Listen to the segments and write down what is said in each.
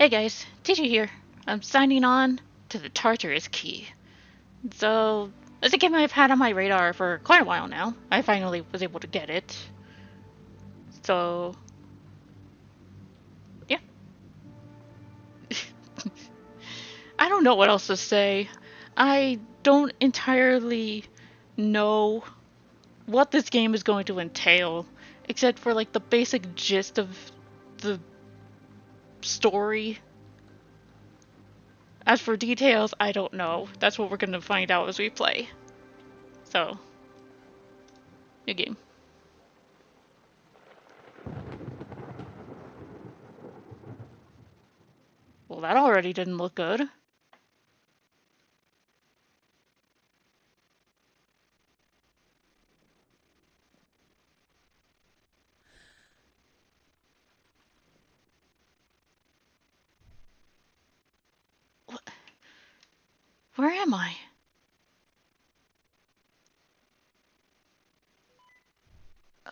Hey guys, teacher here. I'm signing on to the Tartarus Key. So, it's a game I've had on my radar for quite a while now. I finally was able to get it. So, yeah. I don't know what else to say. I don't entirely know what this game is going to entail, except for like the basic gist of the story. As for details, I don't know. That's what we're gonna find out as we play. So, new game. Well, that already didn't look good. What? Where am I?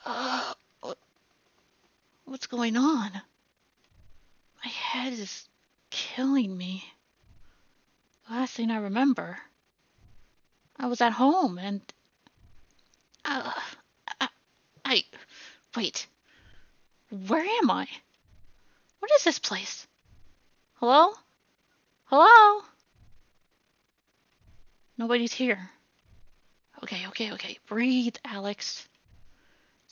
Uh, what's going on? My head is killing me. The last thing I remember, I was at home and uh, I, I wait. Where am I? What is this place? Hello? Hello? Nobody's here. Okay. Breathe, Alex.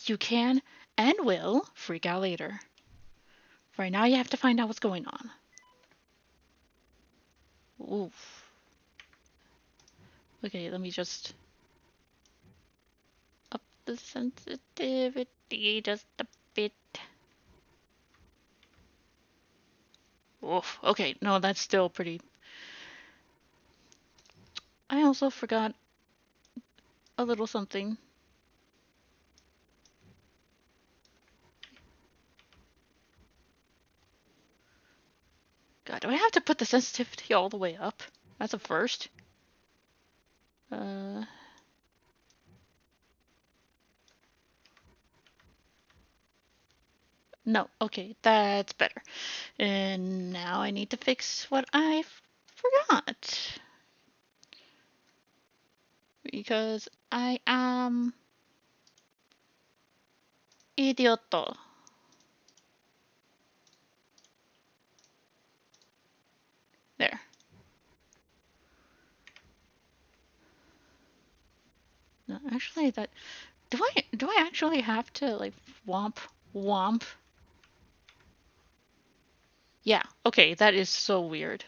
You can and will freak out later. Right now, you have to find out what's going on. Oof. Okay, let me just up the sensitivity just a bit. Oof. Okay, no, that's still pretty. I also forgot a little something. God, do I have to put the sensitivity all the way up? That's a first. Uh. No, okay, that's better. And now I need to fix what I forgot. Because I am idiotto. There. No, actually that do I actually have to like womp womp? Yeah, okay, that is so weird.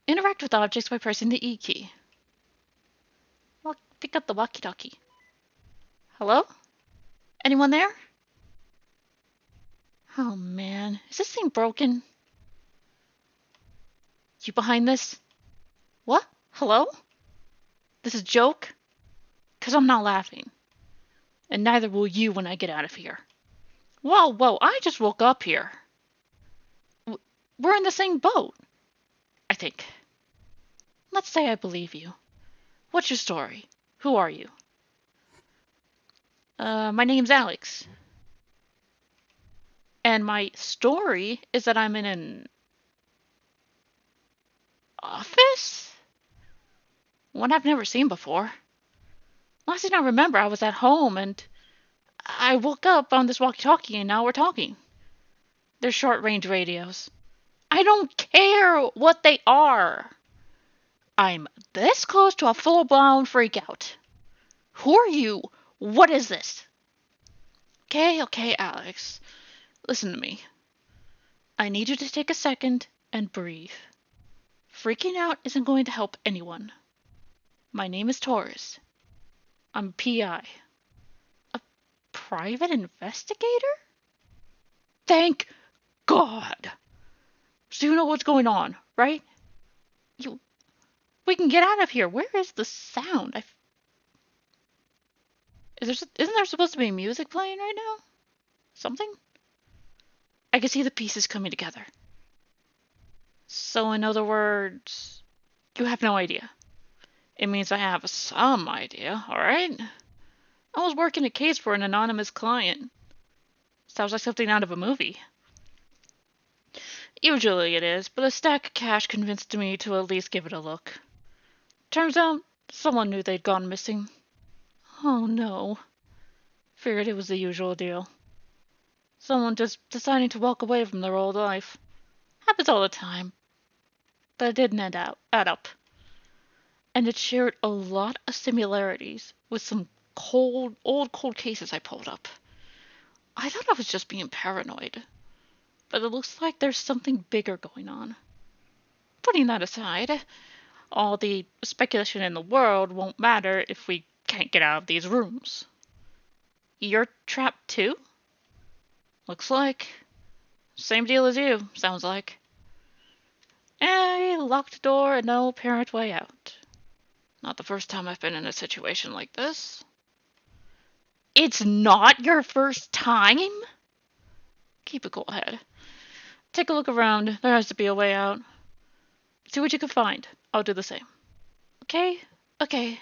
Interact with objects by pressing the E key. Well, pick up the walkie-talkie. Hello? Anyone there? Oh man, is this thing broken? You behind this? What? Hello? This is a joke? 'Cause I'm not laughing. And neither will you when I get out of here. Whoa, I just woke up here. We're in the same boat, I think. Let's say I believe you. What's your story? Who are you? My name's Alex. And my story is that I'm in an office? One I've never seen before. Last thing I remember, I was at home and I woke up on this walkie-talkie and now we're talking. They're short-range radios. I don't care what they are. I'm this close to a full-blown freakout. Who are you? What is this? Okay, Alex. Listen to me. I need you to take a second and breathe. Freaking out isn't going to help anyone. My name is Taurus. I'm a PI. A private investigator? Thank God. So you know what's going on, right? We can get out of here. Where is the sound? Isn't there supposed to be music playing right now? Something? I can see the pieces coming together. So in other words, you have no idea. It means I have some idea, alright? I was working a case for an anonymous client. Sounds like something out of a movie. Usually it is, but a stack of cash convinced me to at least give it a look. Turns out, someone knew they'd gone missing. Oh no. Figured it was the usual deal. Someone just deciding to walk away from their old life. Happens all the time. But it didn't add up. And it shared a lot of similarities with some old cold cases I pulled up. I thought I was just being paranoid. But it looks like there's something bigger going on. Putting that aside, all the speculation in the world won't matter if we can't get out of these rooms. You're trapped too? Looks like. Same deal as you, sounds like. A locked door and no apparent way out. Not the first time I've been in a situation like this. It's not your first time? Keep a cool head. Take a look around. There has to be a way out. See what you can find. I'll do the same. Okay? Okay.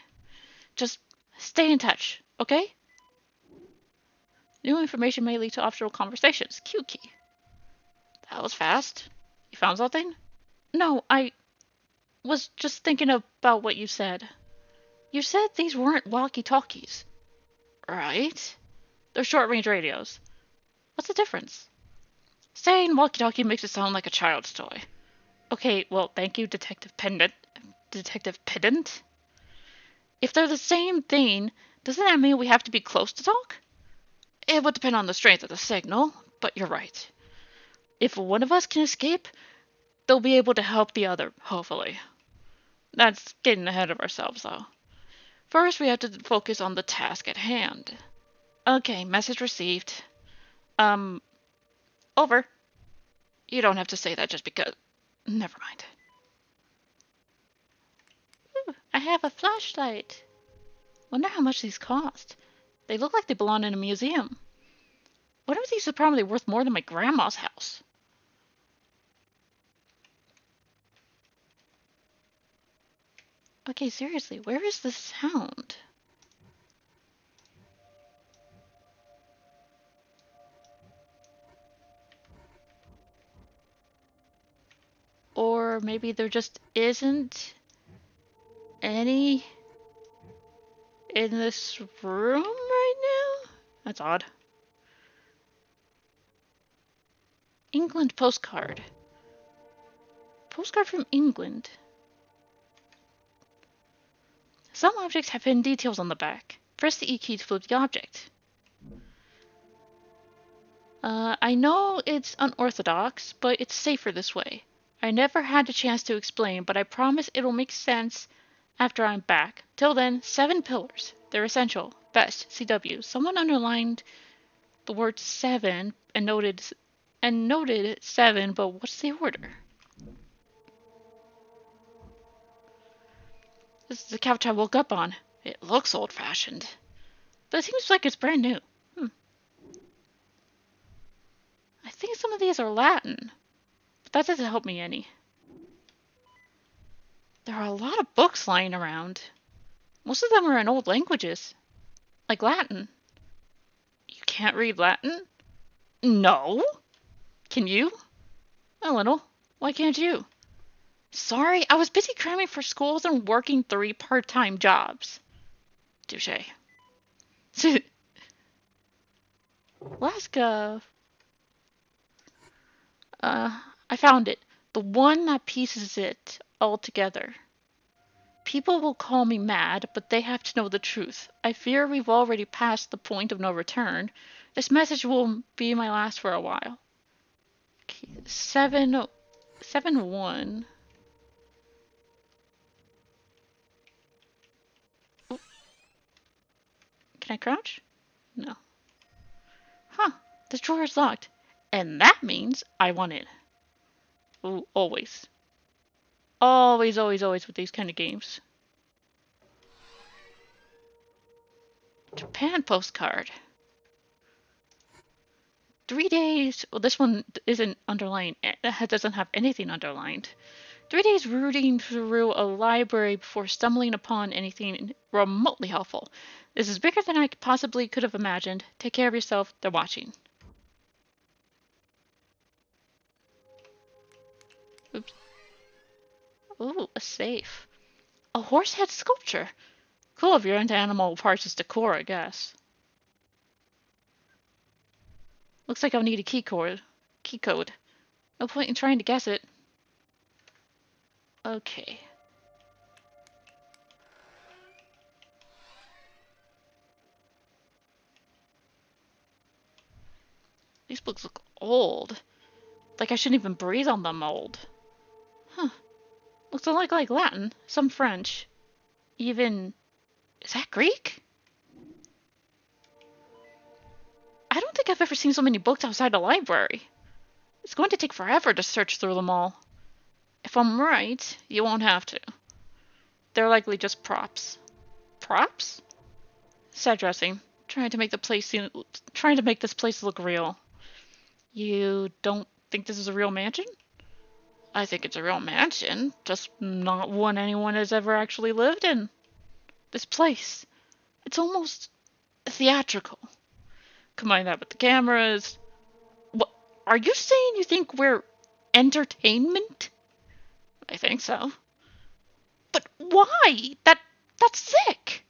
Just stay in touch, okay? New information may lead to optional conversations. Q key. That was fast. You found something? No, I was just thinking about what you said. You said these weren't walkie-talkies. Right? They're short-range radios. What's the difference? Saying walkie-talkie makes it sound like a child's toy. Okay, well, thank you, Detective Pendant. Detective Pedant? If they're the same thing, doesn't that mean we have to be close to talk? It would depend on the strength of the signal, but you're right. If one of us can escape, they'll be able to help the other, hopefully. That's getting ahead of ourselves, though. First, we have to focus on the task at hand. Okay, message received. Over. You don't have to say that just because... Never mind. Ooh, I have a flashlight. Wonder how much these cost. They look like they belong in a museum. What if these are probably worth more than my grandma's house? Okay, seriously, where is the sound? Or maybe there just isn't any in this room right now? That's odd. England postcard. Postcard from England. Some objects have hidden details on the back. Press the E key to flip the object. I know it's unorthodox, but it's safer this way. I never had a chance to explain, but I promise it'll make sense after I'm back. Till then, 7 pillars. They're essential. Best. CW. Someone underlined the word 7 and noted 7, but what's the order? This is the couch I woke up on. It looks old-fashioned, but it seems like it's brand new. I think some of these are Latin, but that doesn't help me any. There are a lot of books lying around. Most of them are in old languages, like Latin. You can't read Latin? No? Can you? A little. Why can't you? Sorry, I was busy cramming for schools and working 3 part-time jobs. Touché. Alaska. I found it. The one that pieces it all together. People will call me mad, but they have to know the truth. I fear we've already passed the point of no return. This message will be my last for a while. Okay, 7-1. Can I crouch? No. Huh. The drawer is locked. And that means I want in. Ooh, always. Always, always, always with these kind of games. Japan postcard. 3 days. Well, this one isn't underlined. It doesn't have anything underlined. 3 days rooting through a library before stumbling upon anything remotely helpful. This is bigger than I possibly could have imagined. Take care of yourself. They're watching. Oops. Ooh, a safe. A horse head sculpture. Cool if you're into animal parts as decor, I guess. Looks like I'll need a key code. Key code. No point in trying to guess it. Okay. These books look old. Like I shouldn't even breathe on them old. Huh. Looks a lot like Latin, some French. Even... is that Greek? I don't think I've ever seen so many books outside a library. It's going to take forever to search through them all. If I'm right, you won't have to. They're likely just props. Props? Set dressing. Trying to make this place look real. You don't think this is a real mansion? I think it's a real mansion, just not one anyone has ever actually lived in. This place, it's almost theatrical. Combine that with the cameras. What? Are you saying you think we're entertainment? I think so. But why? That's sick.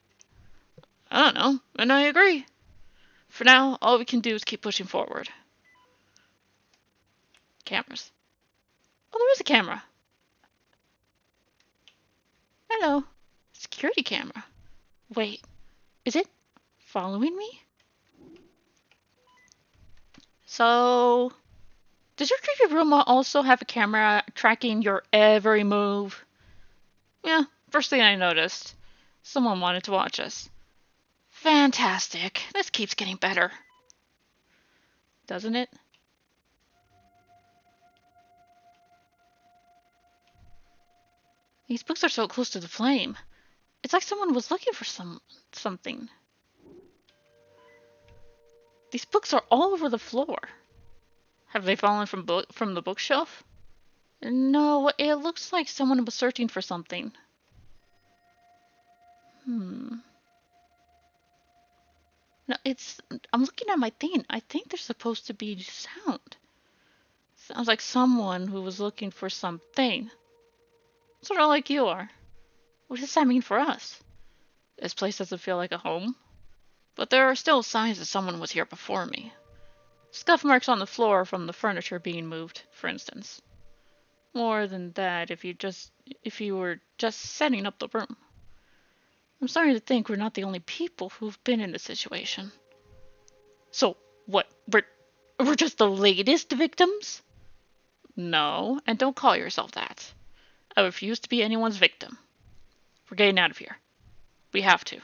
I don't know, and I agree. For now, all we can do is keep pushing forward. Cameras. Oh, there is a camera. Hello. Security camera. Wait, is it following me? So, does your creepy room also have a camera tracking your every move? Yeah, first thing I noticed. Someone wanted to watch us. Fantastic. This keeps getting better. Doesn't it? These books are so close to the flame. It's like someone was looking for something. These books are all over the floor. Have they fallen from the bookshelf? No, it looks like someone was searching for something. No, I'm looking at my thing. I think there's supposed to be sound. Sounds like someone who was looking for something. Sort of like you are. What does that mean for us? This place doesn't feel like a home. But there are still signs that someone was here before me. Scuff marks on the floor from the furniture being moved, for instance. More than that, if you were just setting up the room. I'm starting to think we're not the only people who've been in this situation. So, what? We're just the latest victims? No, and don't call yourself that. I refuse to be anyone's victim. We're getting out of here. We have to.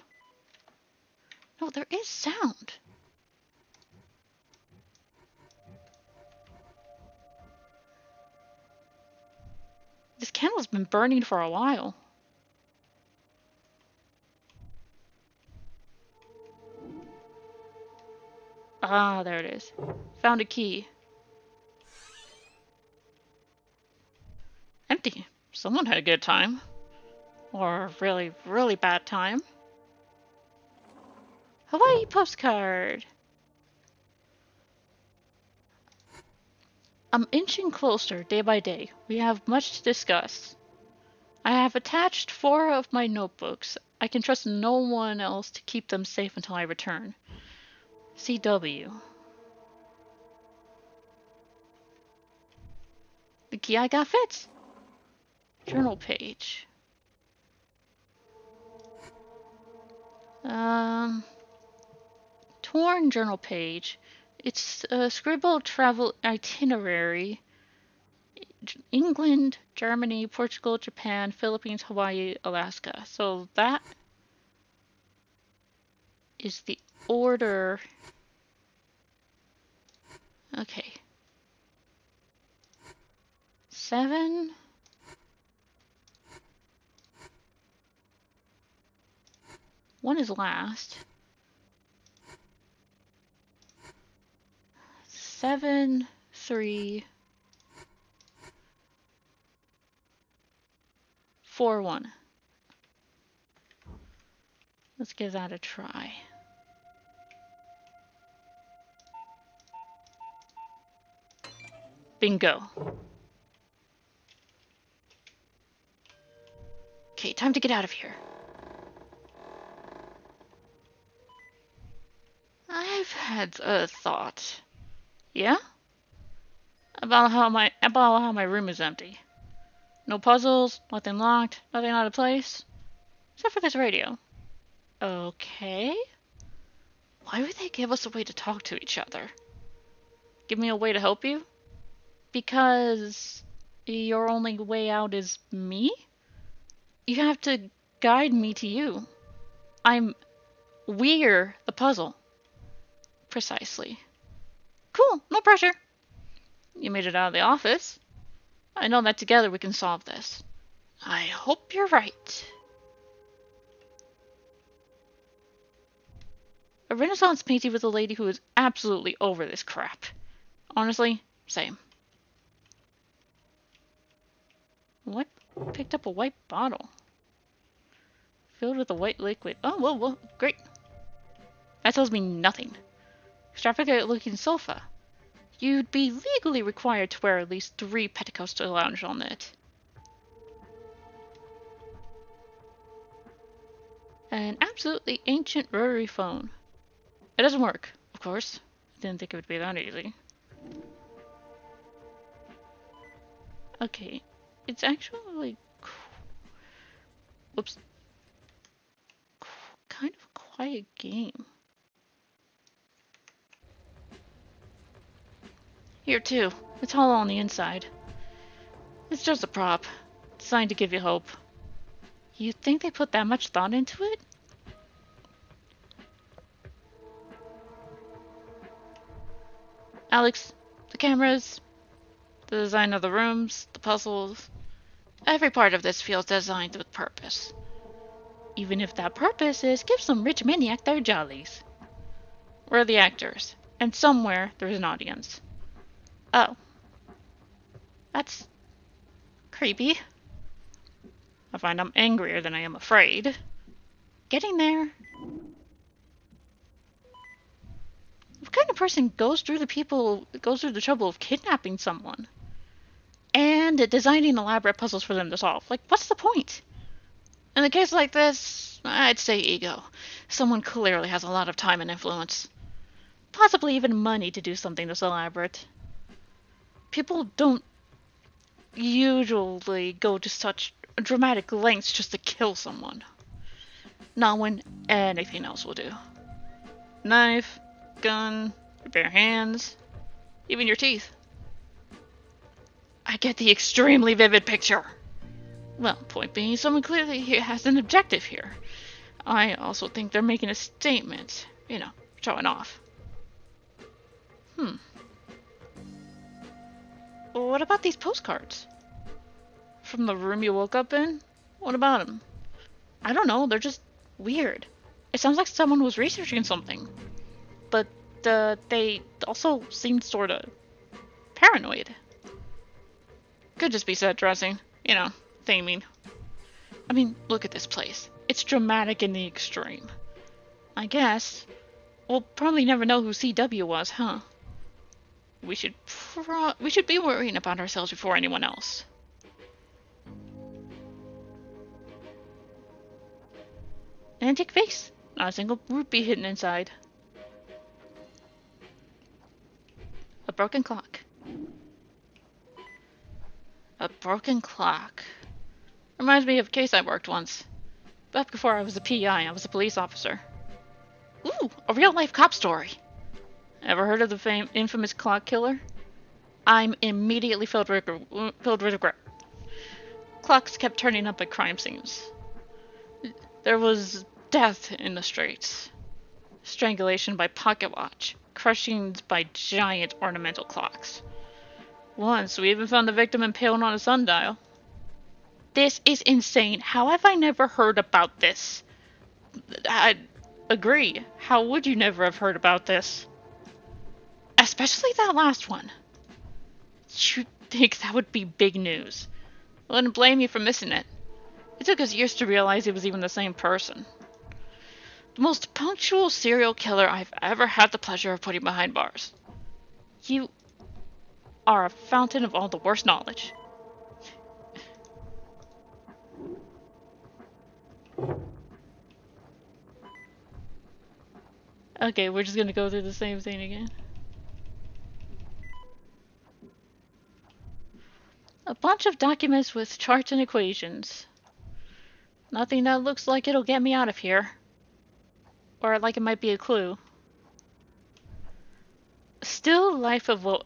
No, there is sound. This candle's been burning for a while. Ah, there it is. Found a key. Empty. Someone had a good time. Or a really, really bad time. Hawaii postcard. I'm inching closer day by day. We have much to discuss. I have attached 4 of my notebooks. I can trust no one else to keep them safe until I return. CW. The key I got fits. Journal page. Torn journal page. It's a scribbled travel itinerary. England, Germany, Portugal, Japan, Philippines, Hawaii, Alaska. So that is the order. Okay. 7. One is last. 7, 3, 4, 1. Let's give that a try. Bingo. Okay, time to get out of here. I've had a thought. Yeah? About how my room is empty. No puzzles, nothing locked, nothing out of place. Except for this radio. Okay. Why would they give us a way to talk to each other? Give me a way to help you? Because your only way out is me? You have to guide me to you. We're the puzzle. Precisely. Cool, no pressure. You made it out of the office. I know that together we can solve this. I hope you're right. A Renaissance painting with a lady who is absolutely over this crap. Honestly, same. What? Picked up a white bottle. Filled with a white liquid. Oh, whoa, great. That tells me nothing. Extravagant looking sofa. You'd be legally required to wear at least 3 petticoats to lounge on it. An absolutely ancient rotary phone. It doesn't work, of course. Didn't think it would be that easy. Okay, it's actually whoops. Kind of a quiet game. Here too. It's hollow on the inside. It's just a prop, designed to give you hope. You think they put that much thought into it? Alex, the cameras, the design of the rooms, the puzzles. Every part of this feels designed with purpose. Even if that purpose is give some rich maniac their jollies. We're the actors, and somewhere there's an audience. Oh. That's creepy. I find I'm angrier than I am afraid. Getting there. What kind of person goes through the trouble of kidnapping someone? And designing elaborate puzzles for them to solve? Like, what's the point? In a case like this, I'd say ego. Someone clearly has a lot of time and influence. Possibly even money to do something this elaborate. People don't usually go to such dramatic lengths just to kill someone. Not when anything else will do. Knife, gun, your bare hands, even your teeth. I get the extremely vivid picture. Well, point being, someone clearly has an objective here. I also think they're making a statement. You know, showing off. What about these postcards? From the room you woke up in? What about them? I don't know, they're just weird. It sounds like someone was researching something. But they also seemed sorta paranoid. Could just be set dressing. You know, theming. I mean, look at this place. It's dramatic in the extreme. I guess. We'll probably never know who CW was, huh? We should be worrying about ourselves before anyone else. Antique vase. Not a single rupee hidden inside. A broken clock. A broken clock. Reminds me of a case I worked once. Back before I was a PI, I was a police officer. Ooh, a real-life cop story. Ever heard of the infamous clock killer? I'm immediately filled with regret. Clocks kept turning up at crime scenes. There was death in the streets. Strangulation by pocket watch. Crushings by giant ornamental clocks. Once, we even found the victim impaled on a sundial. This is insane. How have I never heard about this? I agree. How would you never have heard about this? Especially that last one. You'd think that would be big news. I wouldn't blame you for missing it. It took us years to realize it was even the same person. The most punctual serial killer I've ever had the pleasure of putting behind bars. You are a fountain of all the worst knowledge. Okay, we're just gonna go through the same thing again. A bunch of documents with charts and equations. Nothing that looks like it'll get me out of here. Or like it might be a clue. Still life of a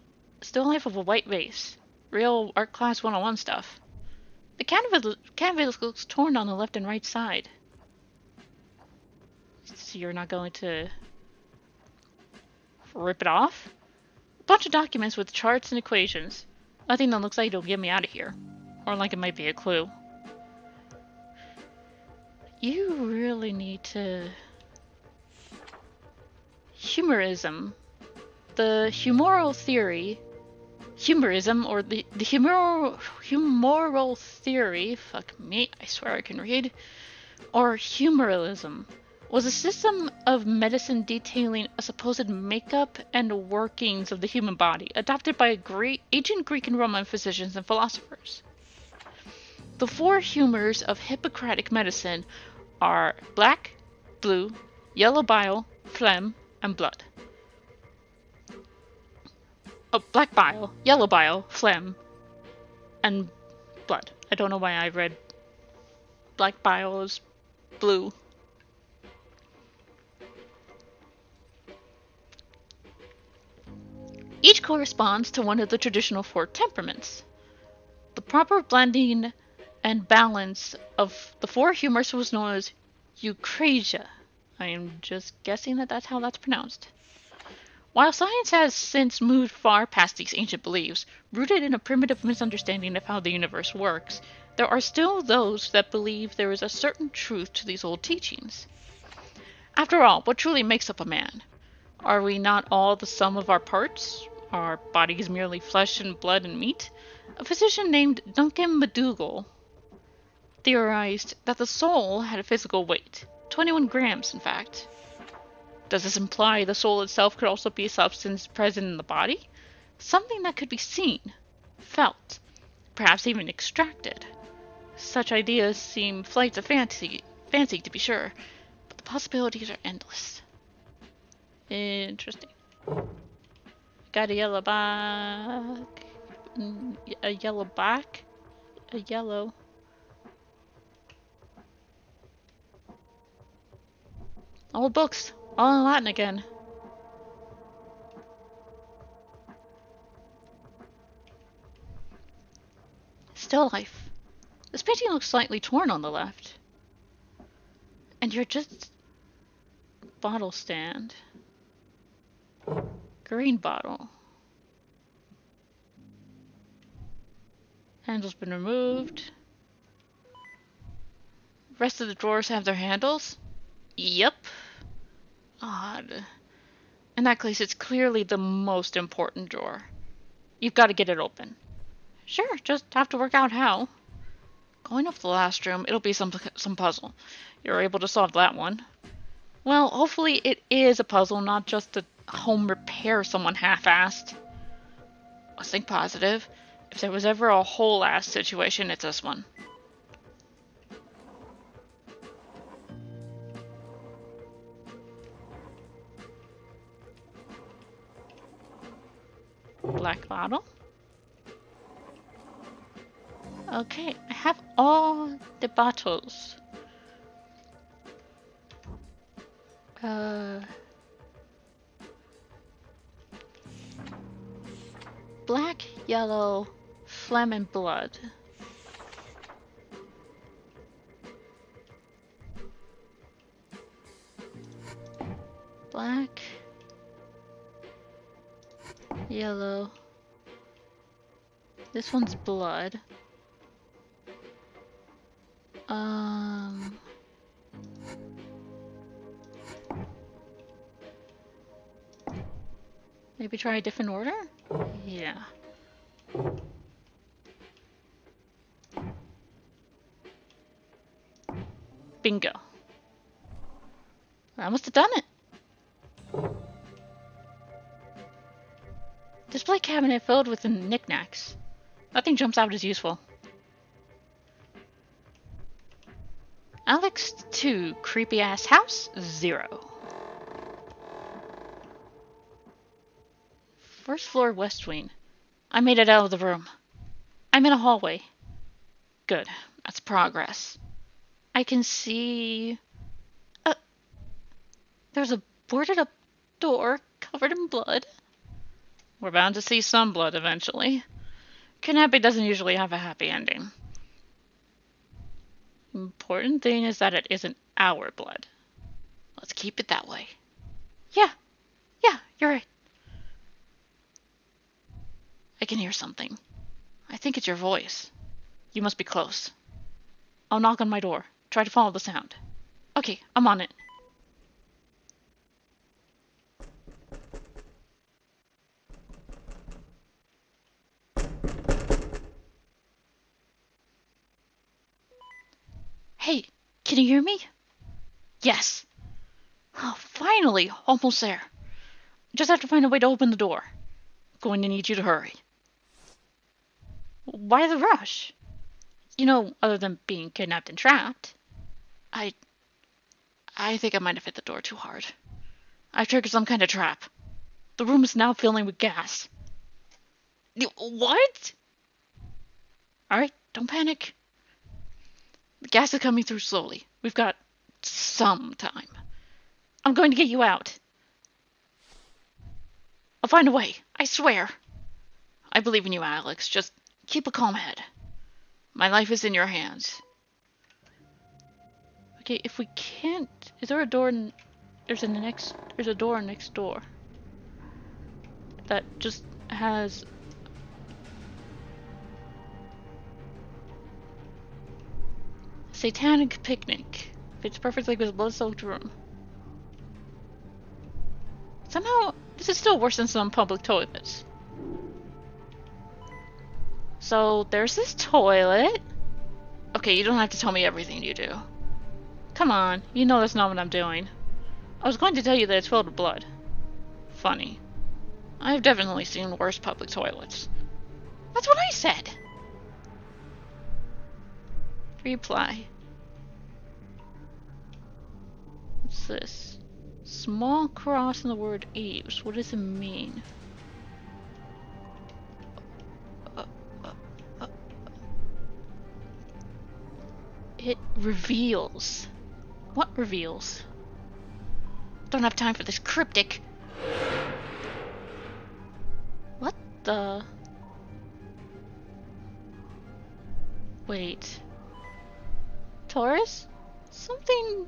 white vase. Real art class 101 stuff. The canvas looks torn on the left and right side. So you're not going to rip it off? A bunch of documents with charts and equations. Nothing that looks like it'll get me out of here. Or like it might be a clue. You really need to... Humorism. The humoral theory... Humorism, or the humoral theory... Fuck me, I swear I can read. Or humoralism was a system of medicine detailing a supposed makeup and workings of the human body, adopted by ancient Greek and Roman physicians and philosophers. The four humors of Hippocratic medicine are black, blue, yellow bile, phlegm, and blood. Oh, black bile, yellow bile, phlegm, and blood. I don't know why I read black bile as blue. Each corresponds to one of the traditional four temperaments. The proper blending and balance of the four humors was known as eucrasia. I am just guessing that that's how that's pronounced. While science has since moved far past these ancient beliefs, rooted in a primitive misunderstanding of how the universe works, there are still those that believe there is a certain truth to these old teachings. After all, what truly makes up a man? Are we not all the sum of our parts? Are bodies merely flesh and blood and meat? A physician named Duncan McDougall theorized that the soul had a physical weight, 21 grams in fact. Does this imply the soul itself could also be a substance present in the body? Something that could be seen, felt, perhaps even extracted. Such ideas seem flights of fancy to be sure, but the possibilities are endless. Interesting. Got a yellow back. A yellow back? A yellow. Old books. All in Latin again. Still life. This painting looks slightly torn on the left. And you're just... Bottle stand. Green bottle. Handle's been removed. Rest of the drawers have their handles? Yep. Odd. In that case, it's clearly the most important drawer. You've got to get it open. Sure, just have to work out how. Going up the last room, it'll be some puzzle. You're able to solve that one. Well, hopefully it is a puzzle, not just a home repair someone half-assed. Let's think positive. If there was ever a whole-ass situation, it's this one. Black bottle. Okay, I have all the bottles. Black, yellow, phlegm, and blood. Black, yellow. This one's blood. Maybe try a different order? Yeah. Bingo. I must have done it. Display cabinet filled with knickknacks. Nothing jumps out as useful. Alex to creepy ass house 0. First floor west wing. I made it out of the room. I'm in a hallway. Good. That's progress. I can see... there's a boarded up door covered in blood. We're bound to see some blood eventually. Kidnapping doesn't usually have a happy ending. Important thing is that it isn't our blood. Let's keep it that way. Yeah, you're right. I can hear something. I think it's your voice. You must be close. I'll knock on my door. Try to follow the sound. Okay, I'm on it. Hey, can you hear me? Yes. Oh, finally, almost there. Just have to find a way to open the door. Going to need you to hurry. Why the rush? You know, other than being kidnapped and trapped. I think I might have hit the door too hard. I've triggered some kind of trap. The room is now filling with gas. What? Alright, don't panic. The gas is coming through slowly. We've got some time. I'm going to get you out. I'll find a way, I swear. I believe in you, Alex. Just keep a calm head. My life is in your hands. Okay, if we can't... Is there a door in... There's a door next door. That just has... Satanic picnic. Fits perfectly with a blood-soaked room. Somehow, this is still worse than some public toilets. So, there's this toilet. Okay, you don't have to tell me everything you do. Come on, you know that's not what I'm doing. I was going to tell you that it's filled with blood. Funny. I've definitely seen worse public toilets. That's what I said! Reply. What's this? Small cross in the word Eves. What does it mean? It reveals. What reveals? Don't have time for this cryptic. What the? Wait. Taurus? Something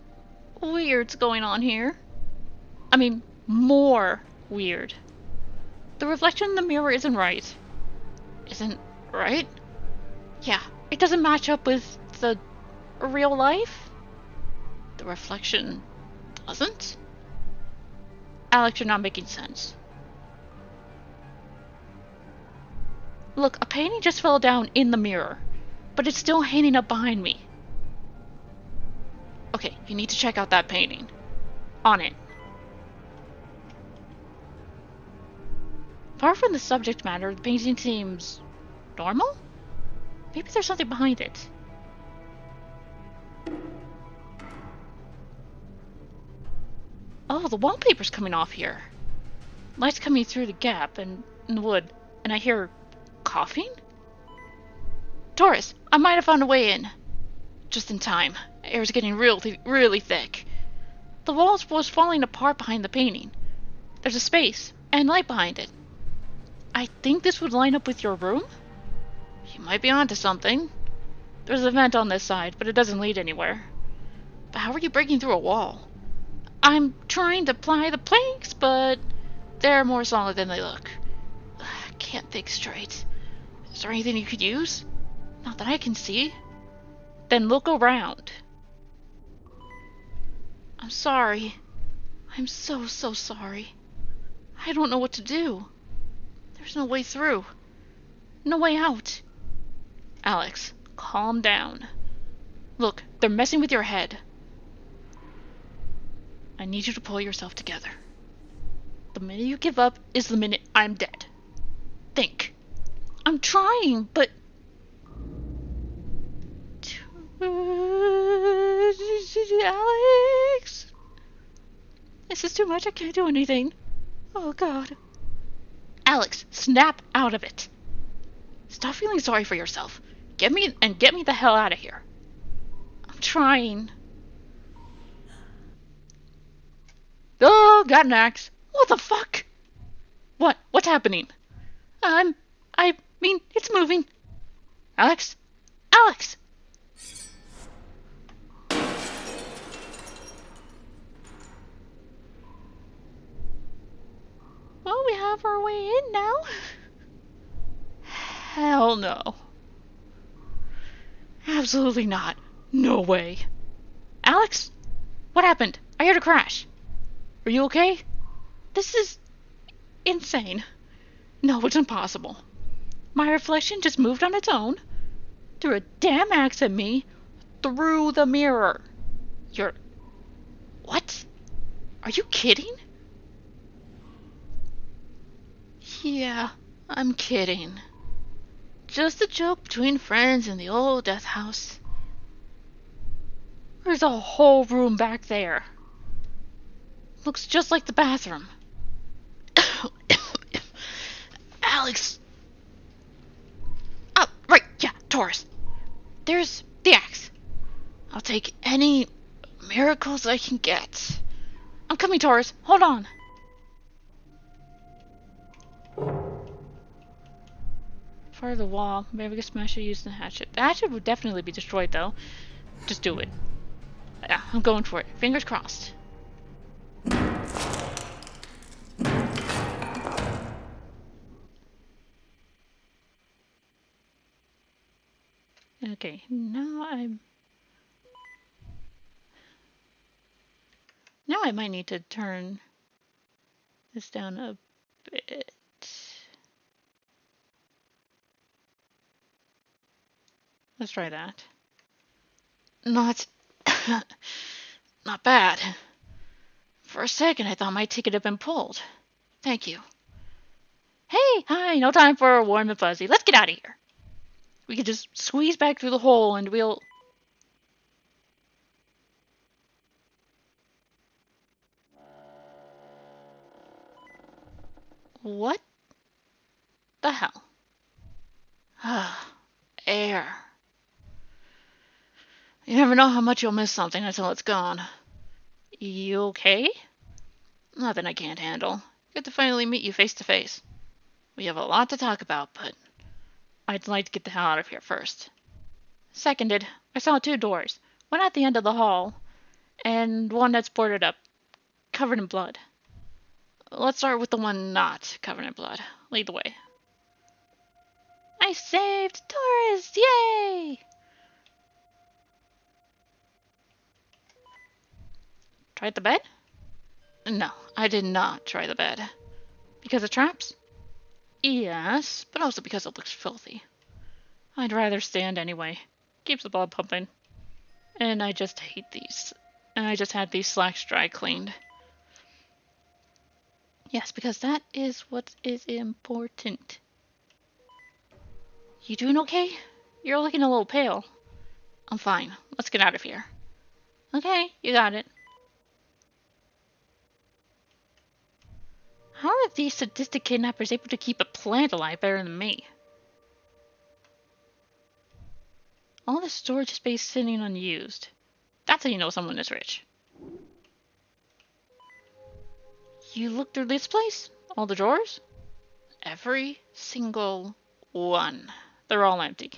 weird's going on here. I mean, more weird. The reflection in the mirror isn't right. Isn't right? Yeah, it doesn't match up with the real life. The reflection doesn't? Alex, you're not making sense. Look, a painting just fell down in the mirror, but it's still hanging up behind me. Okay, you need to check out that painting. On it. Apart from the subject matter, the painting seems normal? Maybe there's something behind it. Oh, the wallpaper's coming off here. Light's coming through the gap in the wood, and I hear coughing? Taurus, I might have found a way in. Just in time. Air's getting really thick. The walls was falling apart behind the painting. There's a space, and light behind it. I think this would line up with your room? You might be onto something. There's a vent on this side, but it doesn't lead anywhere. But how are you breaking through a wall? I'm trying to ply the planks, but they're more solid than they look. I can't think straight. Is there anything you could use? Not that I can see. Then look around. I'm sorry. I'm so sorry. I don't know what to do. There's no way through. No way out. Alex, calm down. Look, they're messing with your head. I need you to pull yourself together. The minute you give up is the minute I'm dead. Think. I'm trying, but... Alex! This is too much. I can't do anything. Oh, God. Alex, snap out of it. Stop feeling sorry for yourself. Get me the hell out of here. I'm trying. Oh, got an axe. What the fuck? What? What's happening? I mean, it's moving. Alex? Alex! Well, we have our way in now. Hell no. Absolutely not. No way. Alex? What happened? I heard a crash. Are you okay? This is insane. No, it's impossible. My reflection just moved on its own, threw a damn axe at me, through the mirror. You're... What? Are you kidding? Yeah, I'm kidding. Just a joke between friends in the old death house. There's a whole room back there. Looks just like the bathroom. Alex! Oh, right, yeah, Taurus. There's the axe. I'll take any miracles I can get. I'm coming, Taurus. Hold on. Part of the wall. Maybe we can smash it using the hatchet. The hatchet would definitely be destroyed, though. Just do it. Yeah, I'm going for it. Fingers crossed. Okay, now I might need to turn this down a bit. Let's try that. Not... not bad. For a second, I thought my ticket had been pulled. Thank you. Hey, hi, no time for a warm and fuzzy. Let's get out of here. We could just squeeze back through the hole and we'll... What the hell? Air. You never know how much you'll miss something until it's gone. You okay? Nothing I can't handle. Good to finally meet you face to face. We have a lot to talk about, but I'd like to get the hell out of here first. Seconded. I saw 2 doors. One at the end of the hall, and one that's boarded up, covered in blood. Let's start with the one not covered in blood. Lead the way. I saved Taurus! Yay! Tried the bed? No, I did not try the bed. Because of traps? Yes, but also because it looks filthy. I'd rather stand anyway. Keeps the blood pumping. And I just hate these. And I just had these slacks dry cleaned. Yes, because that is what is important. You doing okay? You're looking a little pale. I'm fine. Let's get out of here. Okay, you got it. How are these sadistic kidnappers able to keep a plant alive better than me? All the storage space sitting unused. That's how you know someone is rich. You looked through this place? All the drawers? Every single one. They're all empty.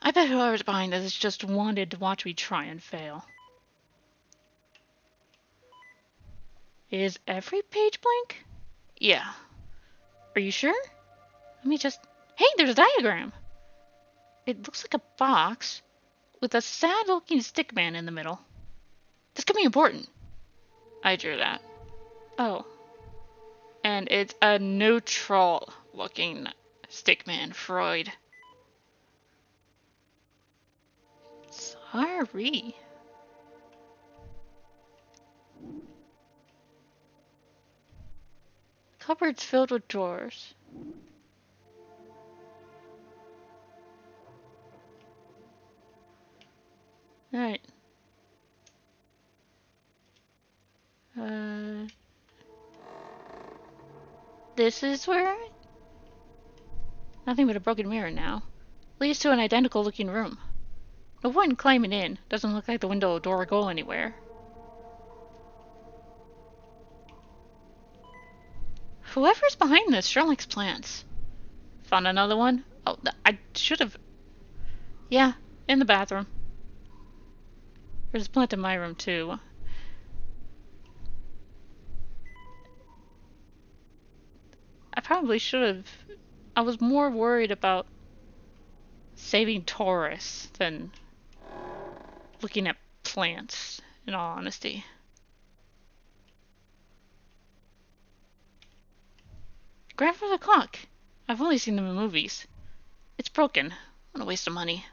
I bet whoever's behind this just wanted to watch me try and fail. Is every page blank? Yeah. Are you sure? Let me just... Hey, there's a diagram! It looks like a box with a sad-looking stick man in the middle. This could be important. I drew that. Oh. And it's a neutral-looking stickman, Freud. Sorry. Cupboards filled with drawers. Alright. This is where... Nothing but a broken mirror now. Leads to an identical looking room. No point in climbing in. Doesn't look like the window or door go anywhere. Whoever's behind this sure likes plants. Found another one? Oh, I should have... Yeah, in the bathroom. There's a plant in my room too. I probably should have... I was more worried about saving Taurus than looking at plants, in all honesty. Grandfather clock. I've only seen them in movies. It's broken. What a waste of money.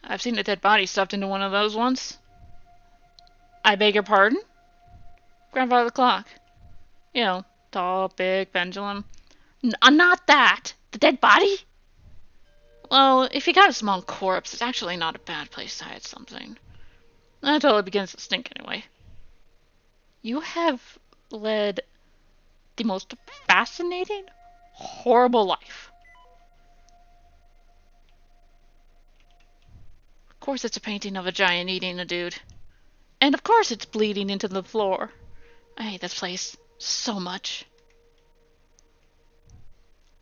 I've seen a dead body stuffed into one of those once. I beg your pardon? Grandfather clock. You know, tall, big, pendulum. Not that! The dead body? Well, if you got a small corpse, it's actually not a bad place to hide something. Until it begins to stink anyway. You have led the most fascinating, horrible life. Of course it's a painting of a giant eating a dude. And of course it's bleeding into the floor. I hate this place so much.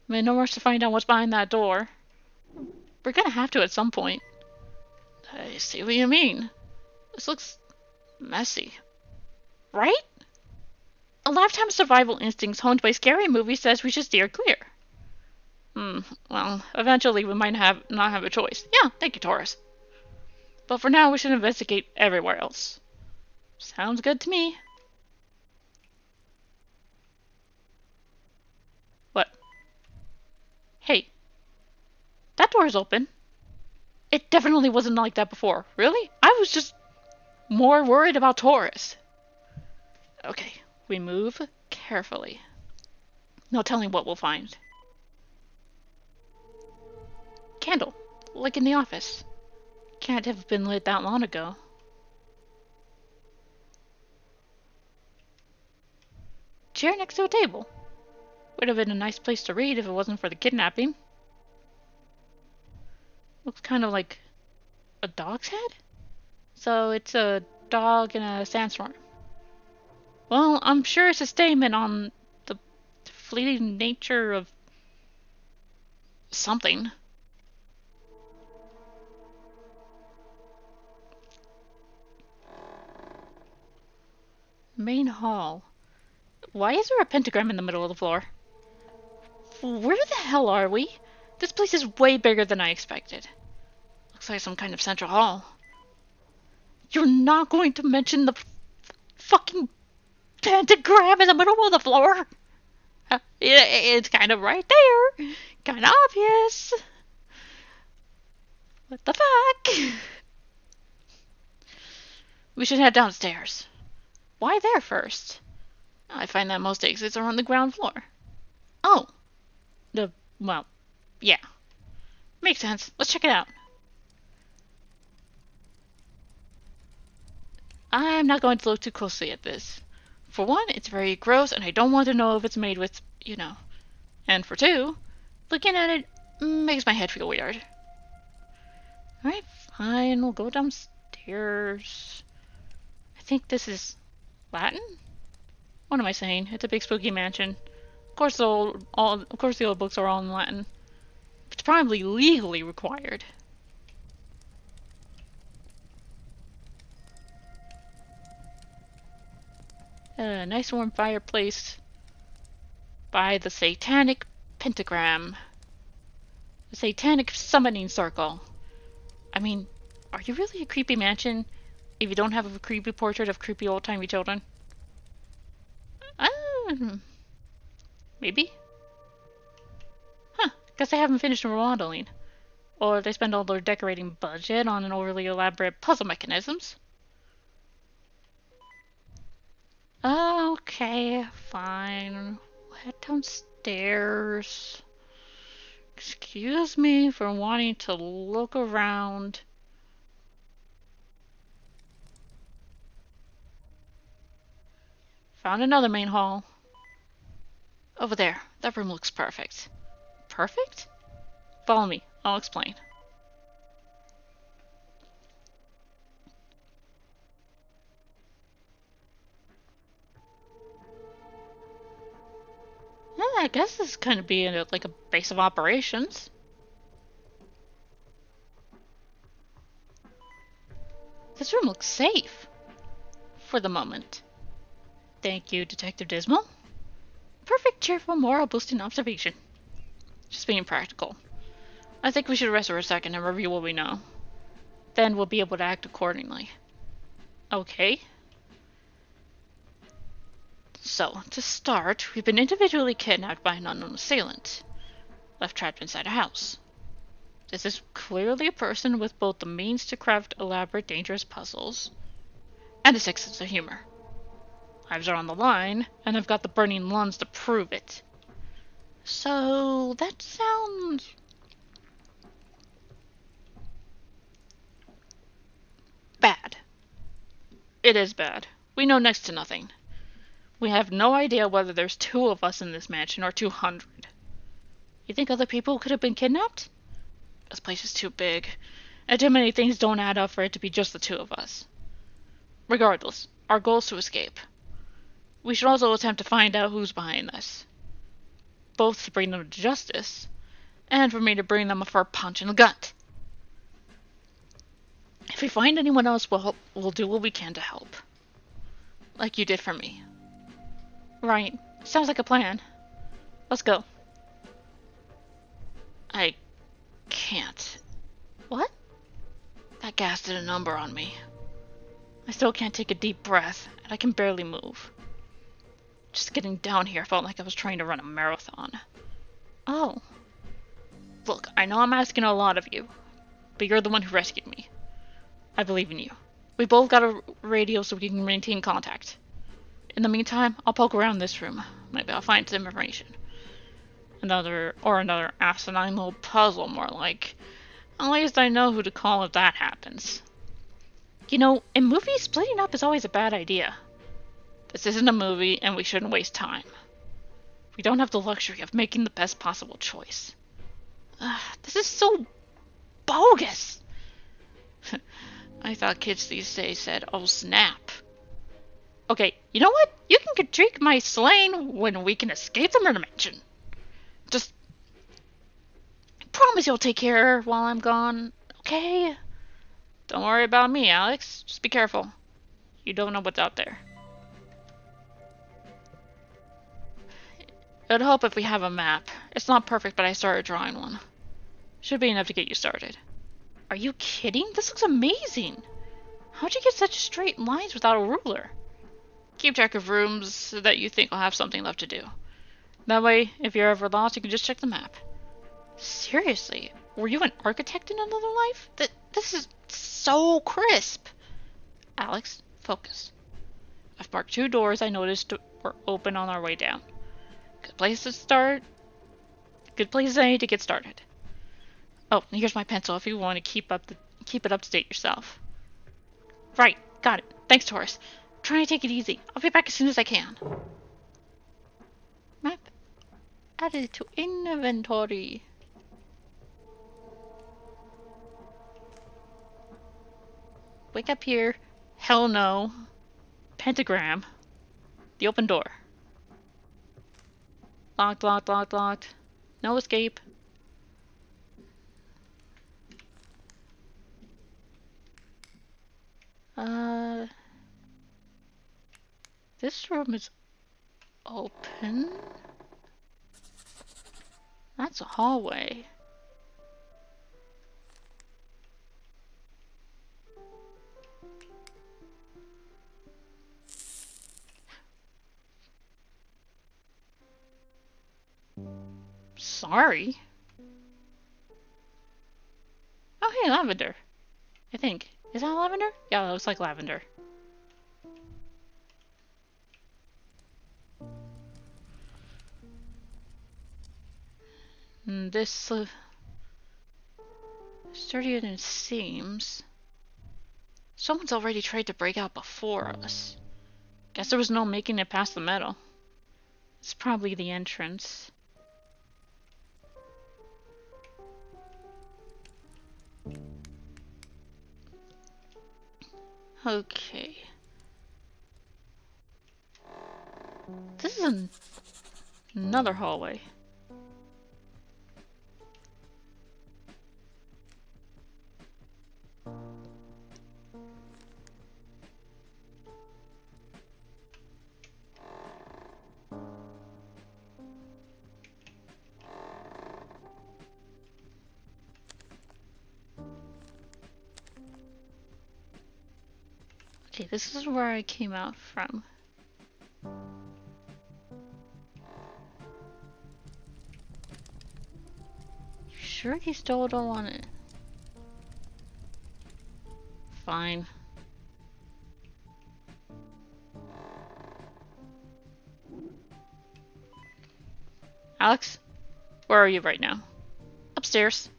I'm in no rush to find out what's behind that door. We're gonna have to at some point. I see what you mean. This looks messy. Right? A lifetime of survival instincts honed by scary movies says we should steer clear. Well, eventually we might not have a choice. Yeah, thank you, Taurus. But for now, we should investigate everywhere else. Sounds good to me. What? Hey. That door is open. It definitely wasn't like that before. Really? I was just more worried about Taurus. Okay, we move carefully. No telling what we'll find. Candle, like in the office. Can't have been lit that long ago. Chair next to a table. Would have been a nice place to read if it wasn't for the kidnapping. Looks kind of like a dog's head? So it's a dog in a sandstorm. Well, I'm sure it's a statement on the fleeting nature of something. Main hall. Why is there a pentagram in the middle of the floor? Where the hell are we? This place is way bigger than I expected. Looks like some kind of central hall. You're not going to mention the fucking pentagram in the middle of the floor? It's kind of right there. Kind of obvious. What the fuck? We should head downstairs. Why there first? I find that most exits are on the ground floor. Oh. Well, yeah. Makes sense. Let's check it out. I'm not going to look too closely at this. For one, it's very gross and I don't want to know if it's made with, you know. And for two, looking at it makes my head feel weird. Alright, fine. We'll go downstairs. I think this is Latin? What am I saying? It's a big spooky mansion. Of course the old books are all in Latin. It's probably legally required. A nice warm fireplace by the satanic pentagram. The satanic summoning circle. I mean, are you really a creepy mansion if you don't have a creepy portrait of creepy old-timey children? Maybe? Huh, guess they haven't finished remodeling. Or they spend all their decorating budget on an overly elaborate puzzle mechanisms. Okay, fine. Head downstairs. Excuse me for wanting to look around. Found another main hall. Over there. That room looks perfect. Perfect? Follow me. I'll explain. Yeah, I guess this is kind of being like a base of operations. This room looks safe. For the moment. Thank you, Detective Dismal. Perfect, cheerful, morale-boosting observation. Just being practical. I think we should rest for a second and review what we know. Then we'll be able to act accordingly. Okay. So, to start, we've been individually kidnapped by an unknown assailant. Left trapped inside a house. This is clearly a person with both the means to craft elaborate, dangerous puzzles and a sick sense of humor. Lives are on the line, and I've got the burning lungs to prove it. So, that sounds bad. It is bad. We know next to nothing. We have no idea whether there's 2 of us in this mansion or 200. You think other people could have been kidnapped? This place is too big, and too many things don't add up for it to be just the 2 of us. Regardless, our goal is to escape. We should also attempt to find out who's behind this. Both to bring them to justice, and for me to bring them a fair punch in the gut. If we find anyone else, we'll do what we can to help. Like you did for me. Right. Sounds like a plan. Let's go. I can't. What? That gas did a number on me. I still can't take a deep breath, and I can barely move. Just getting down here felt like I was trying to run a marathon. Oh. Look, I know I'm asking a lot of you, but you're the one who rescued me. I believe in you. We both got a radio so we can maintain contact. In the meantime, I'll poke around this room. Maybe I'll find some information. Another asinine little puzzle, more like. At least I know who to call if that happens. You know, in movies, splitting up is always a bad idea. This isn't a movie, and we shouldn't waste time. We don't have the luxury of making the best possible choice. This is so bogus! I thought kids these days said, oh snap. Okay, you know what? You can critique my slaying when we can escape the murder mansion. Just promise you'll take care while I'm gone, okay? Don't worry about me, Alex. Just be careful. You don't know what's out there. It'd help if we have a map. It's not perfect, but I started drawing one. Should be enough to get you started. Are you kidding? This looks amazing! How'd you get such straight lines without a ruler? Keep track of rooms that you think will have something left to do. That way, if you're ever lost, you can just check the map. Seriously? Were you an architect in another life? This is so crisp! Alex, focus. I've marked 2 doors I noticed were open on our way down. Good place to start. Good place to get started. Oh, here's my pencil if you want to keep it up to date yourself. Right, got it. Thanks, Taurus. Try and take it easy. I'll be back as soon as I can. Map added to inventory. Wake up here. Hell no. Pentagram. The open door. Locked, locked, locked, locked. No escape. This room is open. That's a hallway. Sorry. Oh, hey, lavender. I think. Is that lavender? Yeah, that looks like lavender. This sturdier than it seems. Someone's already tried to break out before us. Guess there was no making it past the metal. It's probably the entrance. Okay. This is another hallway. Okay, this is where I came out from. Sure you still don't want it? Fine. Alex, where are you right now? Upstairs.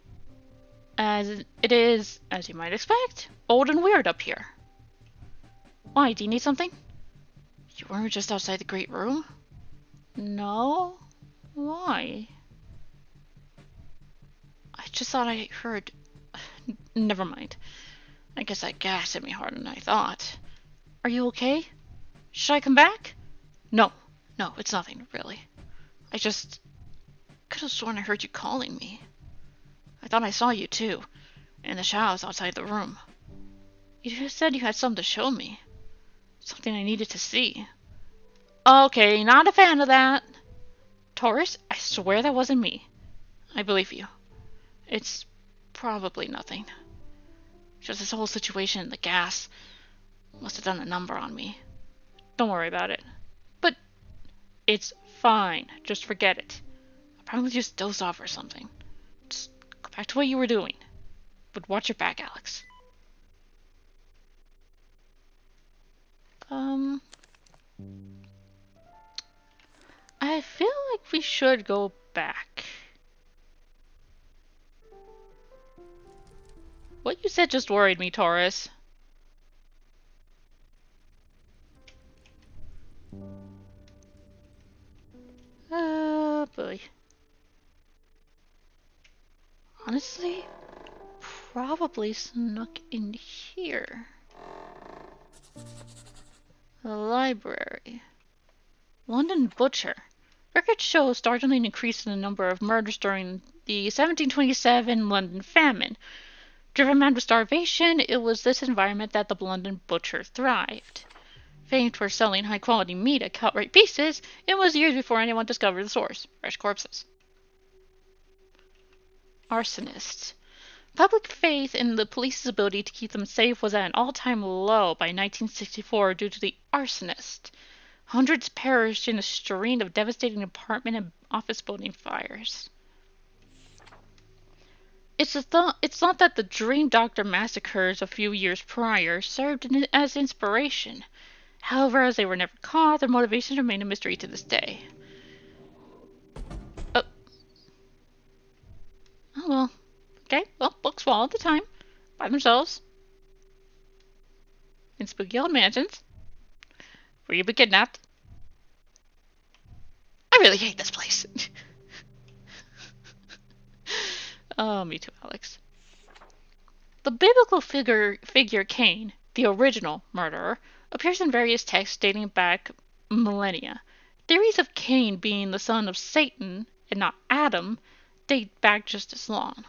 As it is, as you might expect, old and weird up here. Why, do you need something? You weren't just outside the great room? No? Why? I just thought I heard... Never mind. I guess that gas hit me harder than I thought. Are you okay? Should I come back? No. No, it's nothing, really. I just... could have sworn I heard you calling me. I thought I saw you, too. In the shadows outside the room. You just said you had something to show me. Something I needed to see. Okay, not a fan of that. Taurus, I swear that wasn't me. I believe you. It's probably nothing. Just this whole situation in the gas must have done a number on me. Don't worry about it. But it's fine. Just forget it. I probably just dozed off or something. Just go back to what you were doing. But watch your back, Alex. I feel like we should go back. What you said just worried me, Taurus. Oh boy. Honestly, probably snuck in here. The library. London Butcher. Records show a startling increase in the number of murders during the 1727 London famine. Driven mad with starvation, it was this environment that the London Butcher thrived. Famed for selling high-quality meat at cut-rate pieces, it was years before anyone discovered the source: fresh corpses. Arsonists. Public faith in the police's ability to keep them safe was at an all-time low by 1964 due to the arsonist. Hundreds perished in a string of devastating apartment and office building fires. It's thought that the Dream Doctor massacres a few years prior served as inspiration. However, as they were never caught, their motivations remain a mystery to this day. Oh well. Okay, well, books fall all the time. By themselves. In spooky old mansions. Where you be kidnapped. I really hate this place. Oh, me too, Alex. The biblical figure Cain, the original murderer, appears in various texts dating back millennia. Theories of Cain being the son of Satan and not Adam date back just as long.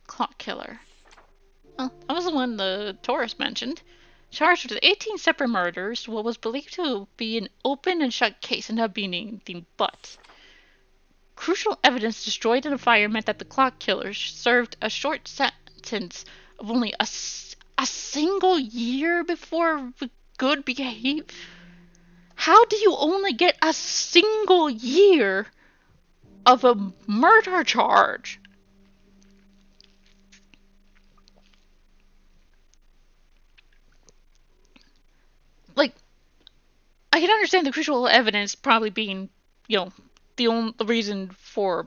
Clock killer. Well, that was the one the Taurus mentioned. Charged with 18 separate murders, what was believed to be an open and shut case ended up being anything but. Crucial evidence destroyed in a fire meant that the clock killer served a short sentence of only a single year before good behavior. How do you only get a single year of a murder charge? Like, I can understand the crucial evidence probably being, the reason for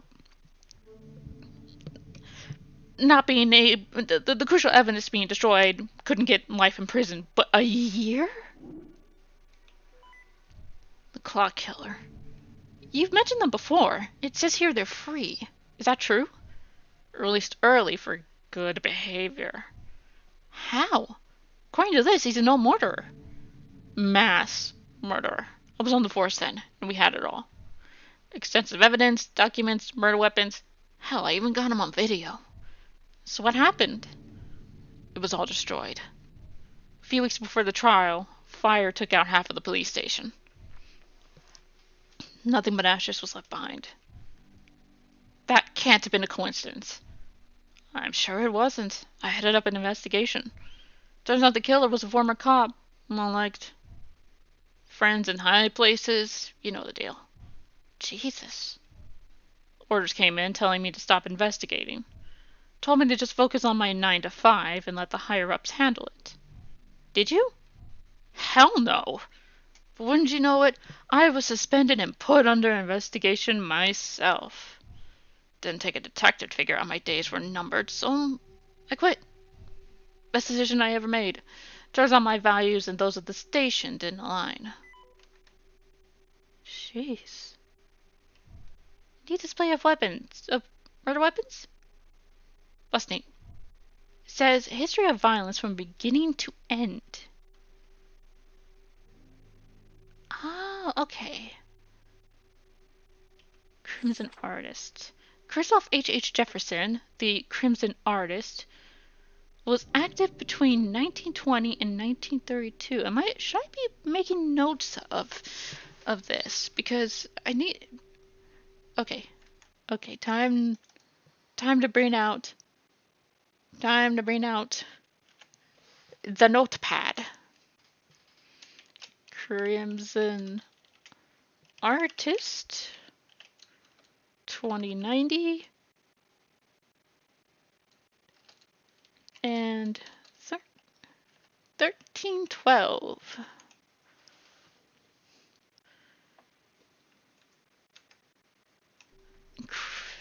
not being the crucial evidence being destroyed, couldn't get life in prison, but a year? o'clock killer. You've mentioned them before. It says here they're free. Is that true? Released early for good behavior. How? According to this, he's a no murderer. Mass murderer. I was on the force then, and we had it all. Extensive evidence, documents, murder weapons. Hell, I even got him on video. So what happened? It was all destroyed. A few weeks before the trial, fire took out half of the police station. Nothing but ashes was left behind. That can't have been a coincidence. I'm sure it wasn't. I headed up an investigation. Turns out the killer was a former cop. Well liked. Friends in high places. You know the deal. Jesus. Orders came in telling me to stop investigating. Told me to just focus on my 9 to 5 and let the higher-ups handle it. Did you? Hell no. But wouldn't you know it, I was suspended and put under investigation myself. Didn't take a detective to figure out my days were numbered, so I quit. Best decision I ever made. Turns out my values and those of the station didn't align. Jeez. Neat display of weapons. Of murder weapons? Busting. It says history of violence from beginning to end. Oh, okay. Crimson Artist. Christoph H. Jefferson, the Crimson Artist, was active between 1920 and 1932. Should I be making notes of this? Because I need... Okay. Okay, time to bring out... Time to bring out the notepad. Crimson Artist 2090 and 1312.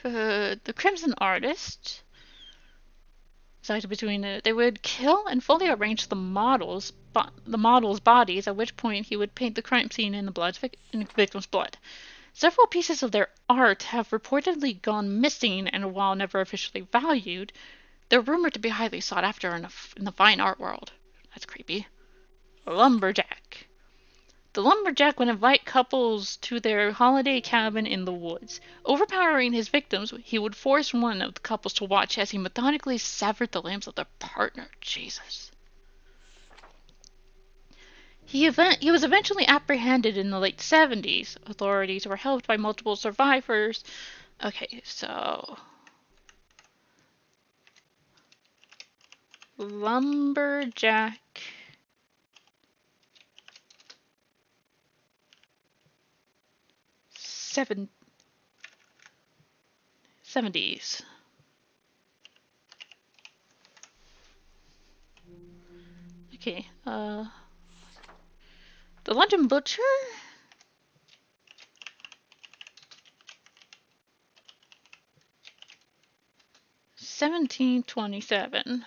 The Crimson Artist was active between they would kill and fully arrange the models' bodies, at which point he would paint the crime scene in the victim's blood. Several pieces of their art have reportedly gone missing, and while never officially valued, they're rumored to be highly sought after in the fine art world. That's creepy. Lumberjack. The lumberjack would invite couples to their holiday cabin in the woods. Overpowering his victims, he would force one of the couples to watch as he methodically severed the limbs of their partner. Jesus. He was eventually apprehended in the late 70s. Authorities were helped by multiple survivors. Okay, so... Lumberjack... 70s. Okay, the London Butcher? $1727.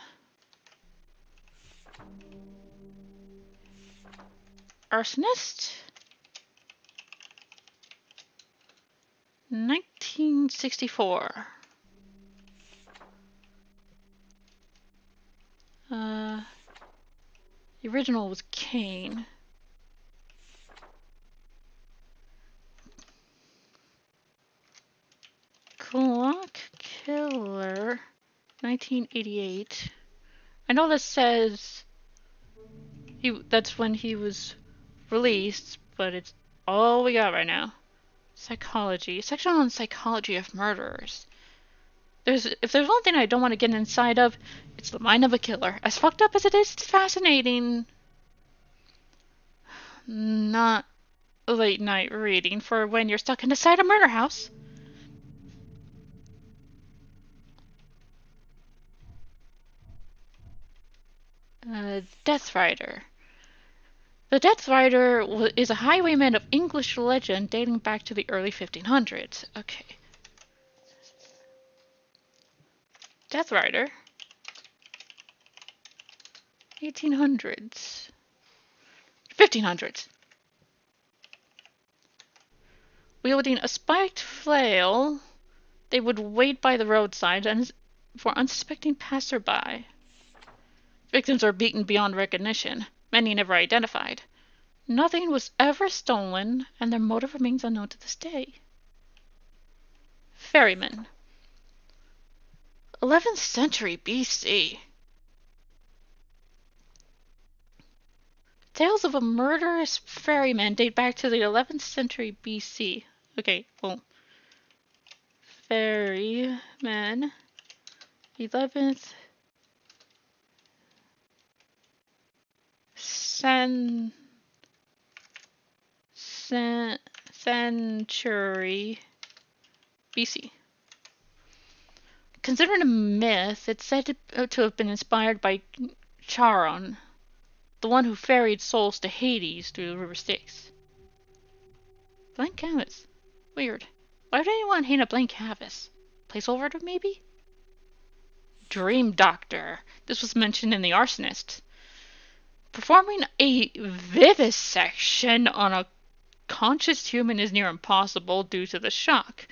Arsonist? 1964. The original was Kane. Clock Killer, 1988. I know this says that's when he was released, but it's all we got right now. Psychology. Section on psychology of murderers. If there's one thing I don't want to get inside of, it's the mind of a killer. As fucked up as it is, it's fascinating. Not late night reading for when you're stuck inside a murder house. Death Rider. The Death Rider is a highwayman of English legend dating back to the early 1500s. Okay. Death Rider. 1800s. 1500s. Wielding a spiked flail, they would wait by the roadside and for unsuspecting passerby. Victims were beaten beyond recognition, many never identified. Nothing was ever stolen, and their motive remains unknown to this day. Ferryman. 11th century BC. Tales of a murderous ferryman date back to the 11th century BC. Okay, well, ferryman, 11th century BC. Considered a myth, it's said to have been inspired by Charon, the one who ferried souls to Hades through the river Styx. Blank canvas. Weird. Why would anyone hang a blank canvas? Placeholder, maybe? Dream Doctor. This was mentioned in The Arsonist. Performing a vivisection on a conscious human is near impossible due to the shock.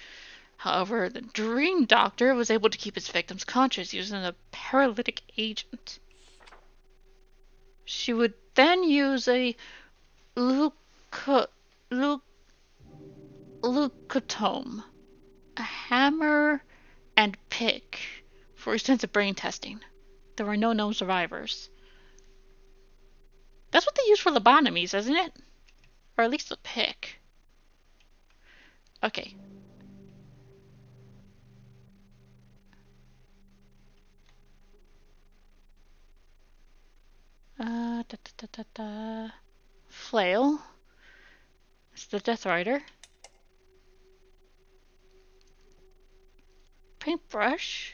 However, the Dream Doctor was able to keep his victims conscious using a paralytic agent. She would then use a leucotome, a hammer and pick, for extensive brain testing. There were no known survivors. That's what they use for lobotomies, isn't it? Or at least a pick. Okay. Flail. It's the Death Rider. Paintbrush.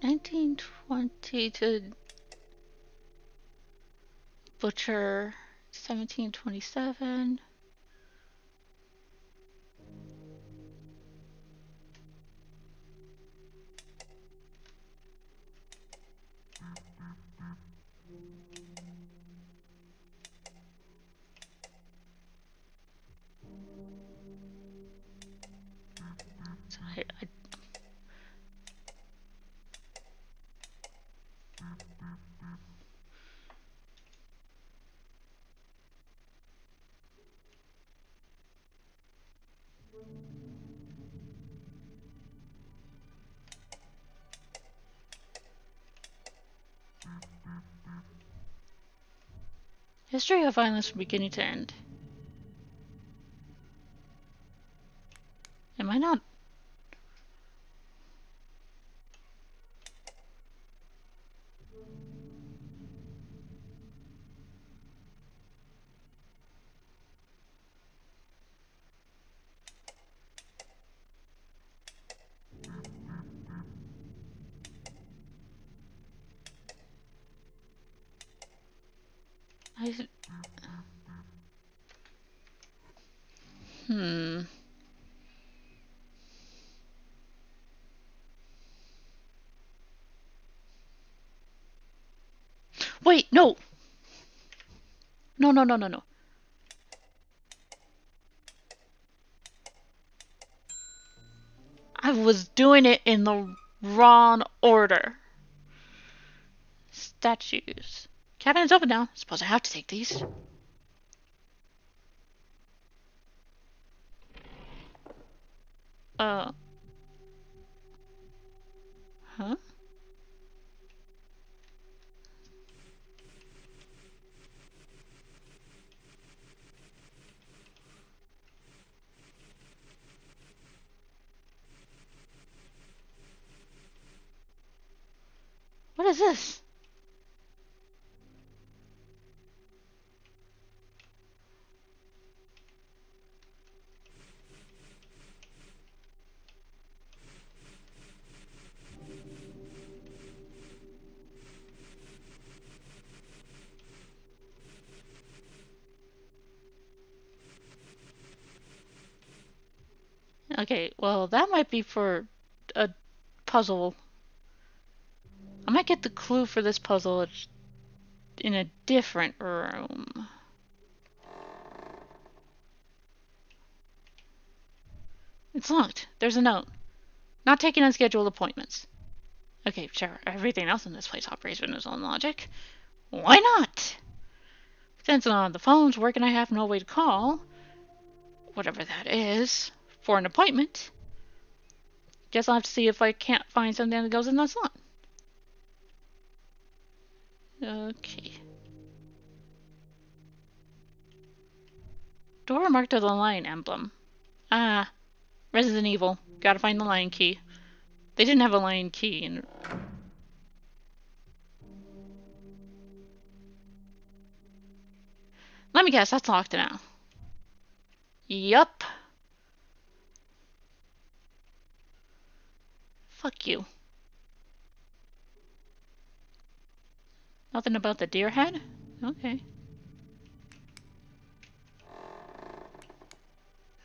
1920 to Butcher, 1727. History of violence from beginning to end. Am I not? Wait, no! No. I was doing it in the wrong order. Statues. Cabinet's open now. Suppose I have to take these. Huh? What is this? Okay, well, that might be for a puzzle. I might get the clue for this puzzle in a different room. It's locked. There's a note. Not taking unscheduled appointments. Okay, sure. Everything else in this place operates with its own logic. Why not? Since none of the phone's working, I have no way to call, whatever that is, for an appointment. Guess I'll have to see if I can't find something that goes in that slot. Okay. Door marked with a lion emblem. Ah, Resident Evil. Gotta find the lion key. They didn't have a lion key in... Let me guess, that's locked now. Yup. Fuck you. Nothing about the deer head? Okay.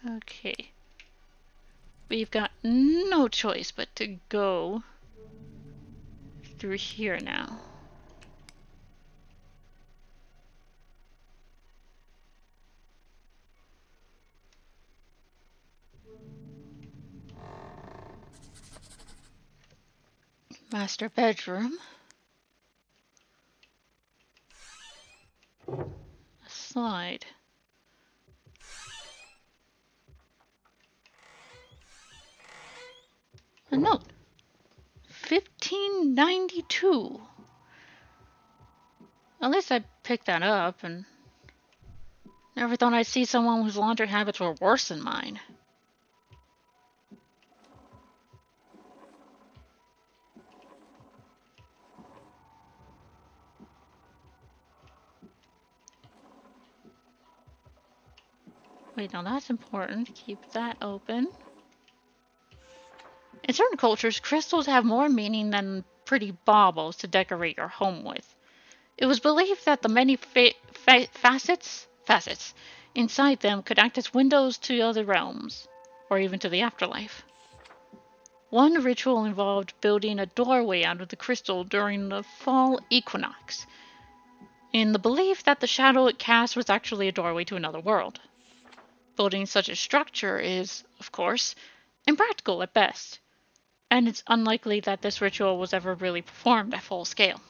Okay. We've got no choice but to go through here now. Master bedroom. A slide. A note. 1592. At least I picked that up, and never thought I'd see someone whose laundry habits were worse than mine. Wait, now that's important. Keep that open. In certain cultures, crystals have more meaning than pretty baubles to decorate your home with. It was believed that the many facets inside them could act as windows to other realms, or even to the afterlife. One ritual involved building a doorway out of the crystal during the fall equinox, in the belief that the shadow it cast was actually a doorway to another world. Building such a structure is, of course, impractical at best, and it's unlikely that this ritual was ever really performed at full scale.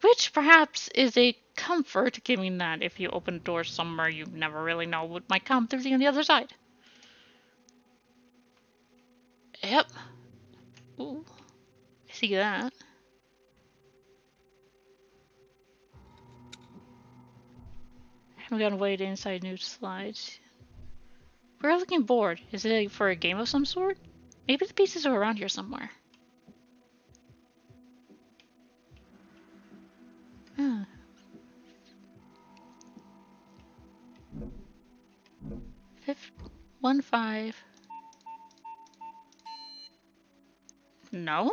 Which perhaps is a comfort, given that if you open a door somewhere, you never really know what might come through on the other side. Yep. Ooh, I see that. We gotta wait inside new slides. We're looking bored. Is it for a game of some sort? Maybe the pieces are around here somewhere. Huh. 1-5. No?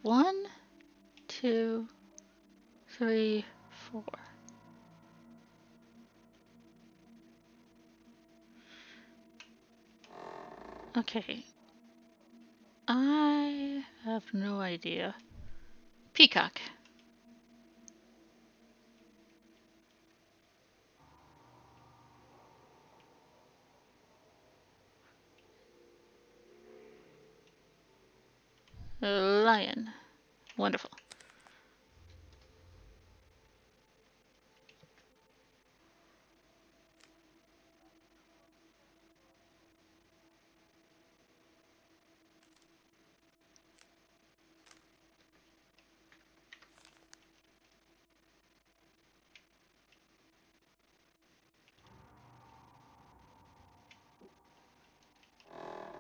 1, 2, 3, 4. Okay. I have no idea. Peacock. Lion. Wonderful.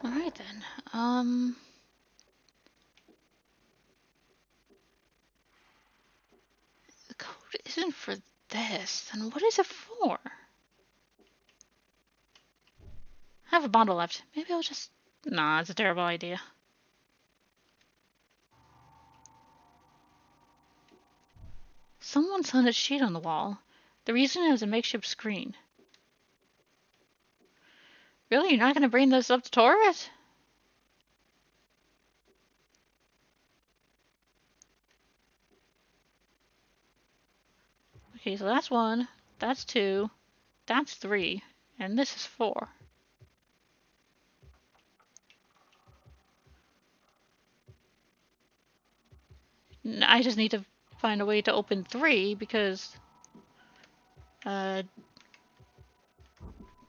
Alright then. The code isn't for this. Then what is it for? I have a bottle left. Maybe I'll just... Nah, it's a terrible idea. Someone's hung a sheet on the wall. The reason is a makeshift screen. Really? You're not going to bring this up to Taurus? Okay, so that's 1. That's 2. That's 3. And this is 4. I just need to find a way to open 3 because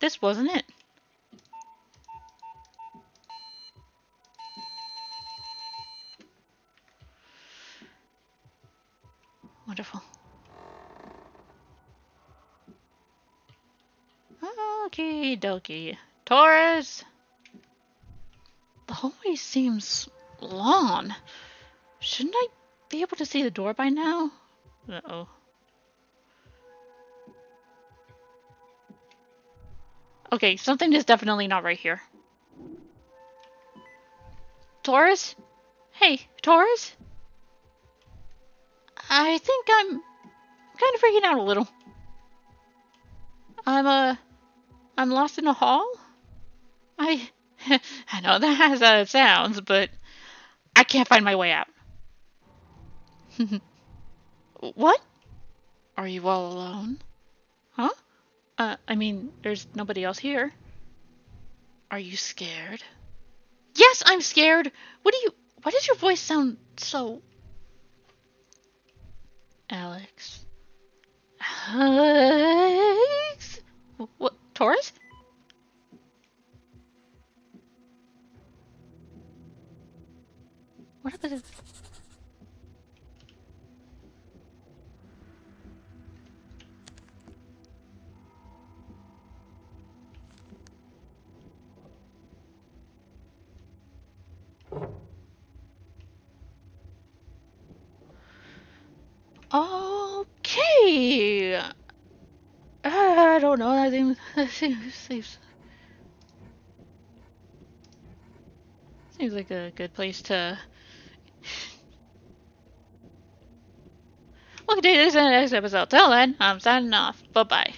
this wasn't it. Wonderful. Okie dokie. Taurus! The hallway seems long. Shouldn't I be able to see the door by now? Uh-oh. Okay, something is definitely not right here. Taurus? Hey, Taurus? I think I'm kind of freaking out a little. I'm lost in a hall? I know that has how it sounds, but I can't find my way out. What? Are you all alone? Huh? I mean, there's nobody else here. Are you scared? Yes, I'm scared. Why does your voice sound so... Alex. Alex? What, Taurus? What happened to... Okay. I don't know. I think seems like a good place to. Well, this is the next episode. Till then, I'm signing off. Bye bye.